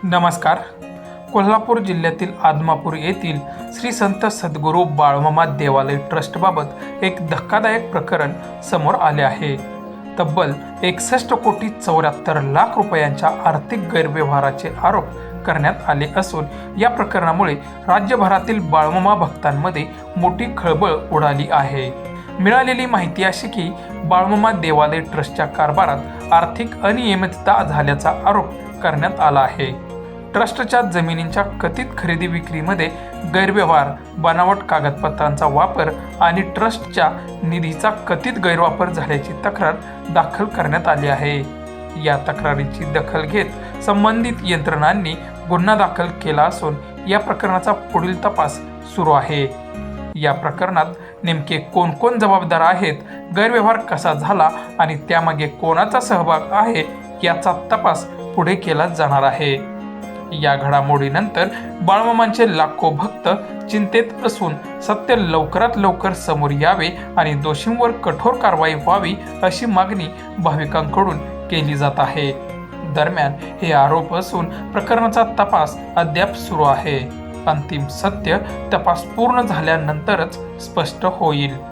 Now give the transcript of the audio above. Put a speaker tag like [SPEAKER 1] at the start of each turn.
[SPEAKER 1] नमस्कार. कोल्हापूर जिल्ह्यातील आदमापूर येथील श्री संत सद्गुरू बाळमामा देवालय ट्रस्टबाबत एक धक्कादायक प्रकरण समोर आले आहे. तब्बल 61,74,00,000 रुपयांच्या आर्थिक गैरव्यवहाराचे आरोप करण्यात आले असून या प्रकरणामुळे राज्यभरातील बाळमामा भक्तांमध्ये मोठी खळबळ उडाली आहे. मिळालेली माहिती अशी की बाळमामा देवालय ट्रस्टच्या कारभारात आर्थिक अनियमितता झाल्याचा आरोप करण्यात आला आहे. ट्रस्टच्या जमिनींच्या कथित खरेदी विक्रीमध्ये गैरव्यवहार, बनावट कागदपत्रांचा वापर आणि ट्रस्टच्या निधीचा कथित गैरवापर झाल्याची तक्रार दाखल करण्यात आली आहे. या तक्रारीची दखल घेत संबंधित यंत्रणांनी गुन्हा दाखल केला असून या प्रकरणाचा पुढील तपास सुरू आहे. या प्रकरणात नेमके कोण जबाबदार आहेत, गैरव्यवहार कसा झाला आणि त्यामागे कोणाचा सहभाग आहे याचा तपास पुढे केला जाणार आहे. या घडामोडीनंतर बाळमामांचे लाखो भक्त चिंतेत असून सत्य लवकरात लवकर समोर यावे आणि दोषींवर कठोर कारवाई व्हावी अशी मागणी भाविकांकडून केली जात आहे. दरम्यान हे आरोप असून प्रकरणाचा तपास अद्याप सुरू आहे. अंतिम सत्य तपास पूर्ण झाल्यानंतरच स्पष्ट होईल.